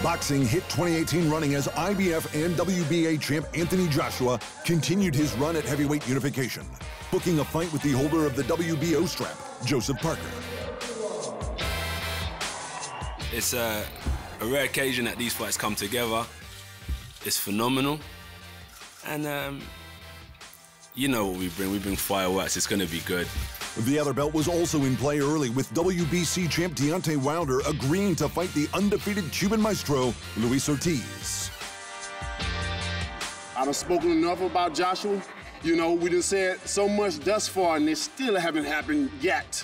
Boxing hit 2018 running as IBF and WBA champ Anthony Joshua continued his run at heavyweight unification, booking a fight with the holder of the WBO strap, Joseph Parker. It's a rare occasion that these fights come together. It's phenomenal. And you know what we bring. We bring fireworks. It's going to be good. The other belt was also in play early, with WBC champ Deontay Wilder agreeing to fight the undefeated Cuban maestro, Luis Ortiz. I've spoken enough about Joshua. You know, we done said so much thus far, and it still haven't happened yet,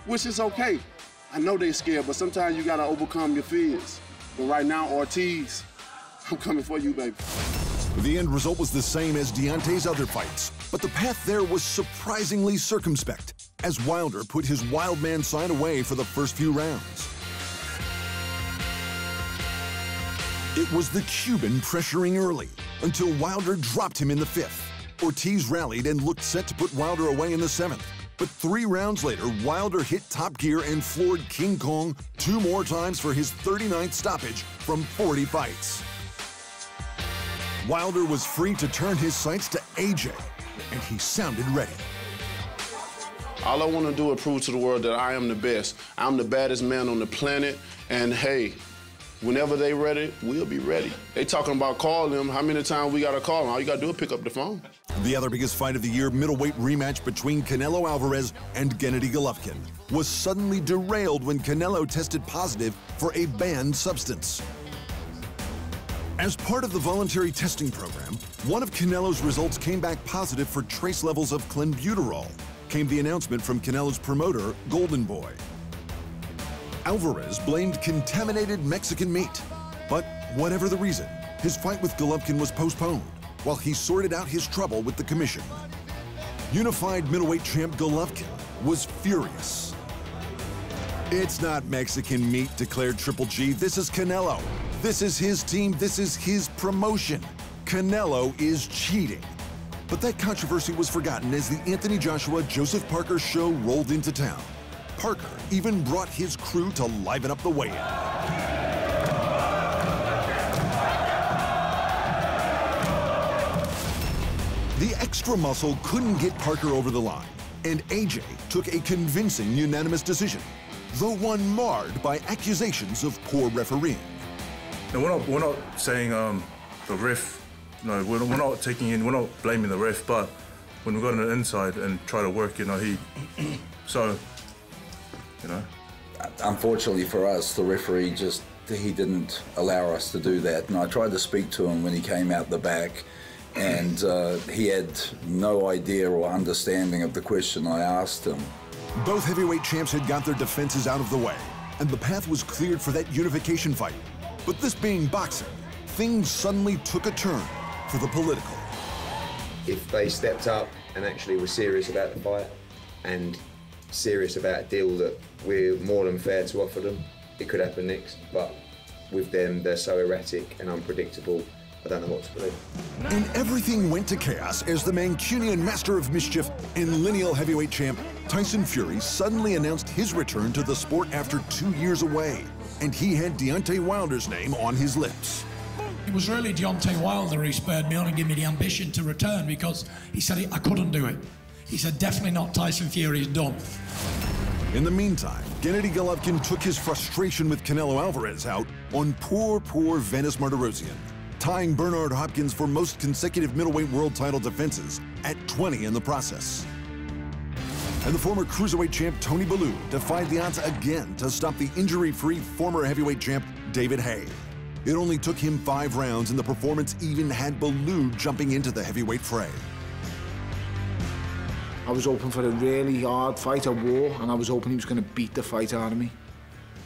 which is okay. I know they're scared, but sometimes you got to overcome your fears. But right now, Ortiz, I'm coming for you, baby. The end result was the same as Deontay's other fights, but the path there was surprisingly circumspect, as Wilder put his wild man sign away for the first few rounds. It was the Cuban pressuring early, until Wilder dropped him in the 5th. Ortiz rallied and looked set to put Wilder away in the 7th. But 3 rounds later, Wilder hit top gear and floored King Kong 2 more times for his 39th stoppage from 40 fights. Wilder was free to turn his sights to AJ, and he sounded ready. All I want to do is prove to the world that I am the best. I'm the baddest man on the planet, and hey, whenever they ready, we'll be ready. They talking about calling them. How many times we got to call them? All you got to do is pick up the phone. The other biggest fight of the year, middleweight rematch between Canelo Alvarez and Gennady Golovkin, was suddenly derailed when Canelo tested positive for a banned substance. As part of the voluntary testing program, one of Canelo's results came back positive for trace levels of clenbuterol, came the announcement from Canelo's promoter, Golden Boy. Alvarez blamed contaminated Mexican meat, but whatever the reason, his fight with Golovkin was postponed while he sorted out his trouble with the commission. Unified middleweight champ Golovkin was furious. "It's not Mexican meat," declared Triple G. "This is Canelo. This is his team. This is his promotion. Canelo is cheating." But that controversy was forgotten as the Anthony Joshua-Joseph Parker show rolled into town. Parker even brought his crew to liven up the weigh-in. The extra muscle couldn't get Parker over the line, and AJ took a convincing unanimous decision, though one marred by accusations of poor refereeing. No, we're not saying the ref. No, we're not blaming the ref. But when we got on the inside and try to work, Unfortunately for us, the referee he didn't allow us to do that. And I tried to speak to him when he came out the back, and he had no idea or understanding of the question I asked him. Both heavyweight champs had got their defenses out of the way, and the path was cleared for that unification fight. But this being boxing, things suddenly took a turn for the political. If they stepped up and actually were serious about the fight and serious about a deal that we're more than fair to offer them, it could happen next. But with them, they're so erratic and unpredictable, I don't know what to believe. And everything went to chaos as the Mancunian master of mischief and lineal heavyweight champ Tyson Fury suddenly announced his return to the sport after 2 years away. And he had Deontay Wilder's name on his lips. It was really Deontay Wilder who spurred me on and gave me the ambition to return, because he said I couldn't do it. He said, definitely not Tyson Fury's done. In the meantime, Gennady Golovkin took his frustration with Canelo Alvarez out on poor Venus Martirosyan, tying Bernard Hopkins for most consecutive middleweight world title defenses at 20 in the process. And the former cruiserweight champ Tony Bellew defied the odds again to stop the injury-free former heavyweight champ David Haye. It only took him 5 rounds, and the performance even had Bellew jumping into the heavyweight fray. I was hoping for a really hard fight, a war, and I was hoping he was going to beat the fight out of me.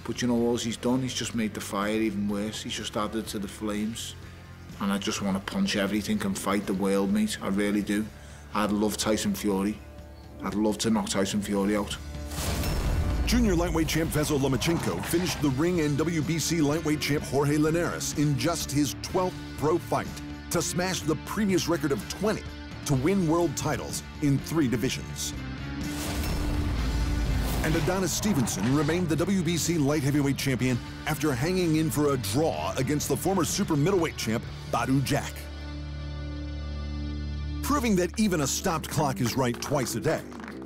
But you know, all he's done, he's just made the fire even worse. He's just added to the flames. And I just want to punch everything and fight the world, mate. I really do. I'd love Tyson Fury. I'd love to knock Tyson Fury out. Junior lightweight champ Vasyl Lomachenko finished the ring and WBC lightweight champ Jorge Linares in just his 12th pro fight to smash the previous record of 20 to win world titles in 3 divisions. And Adonis Stevenson remained the WBC light heavyweight champion after hanging in for a draw against the former super middleweight champ, Badou Jack. Proving that even a stopped clock is right twice a day,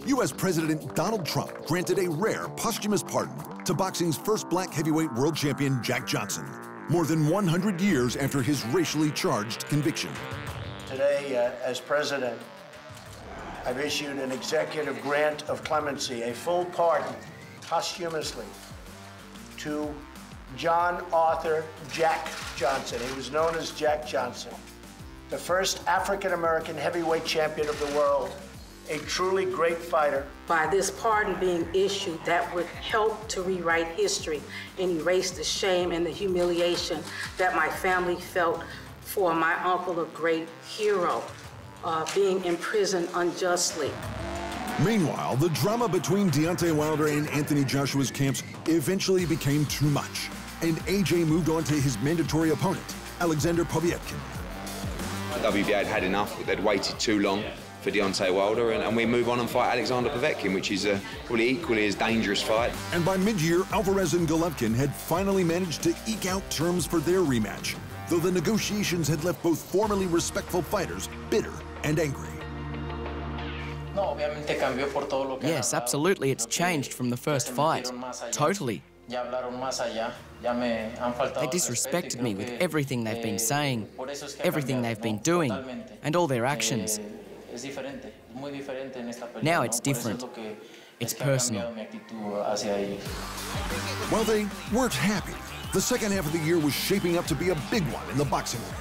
U.S. President Donald Trump granted a rare posthumous pardon to boxing's first black heavyweight world champion, Jack Johnson, more than 100 years after his racially charged conviction. Today, as president, I've issued an executive grant of clemency, a full pardon, posthumously, to John Arthur Jack Johnson. He was known as Jack Johnson, the first African-American heavyweight champion of the world, a truly great fighter. By this pardon being issued, that would help to rewrite history and erase the shame and the humiliation that my family felt for my uncle, a great hero, being imprisoned unjustly. Meanwhile, the drama between Deontay Wilder and Anthony Joshua's camps eventually became too much, and AJ moved on to his mandatory opponent, Alexander Povetkin. WBA had enough, they'd waited too long for Deontay Wilder, and we move on and fight Alexander Povetkin, which is a probably equally as dangerous fight. And by mid-year, Alvarez and Golovkin had finally managed to eke out terms for their rematch, though the negotiations had left both formerly respectful fighters bitter and angry. Yes, absolutely, it's changed from the first fight. Totally. They disrespected me with everything they've been saying, everything they've been doing, and all their actions. Now it's different. It's personal. While they weren't happy, the second half of the year was shaping up to be a big one in the boxing world.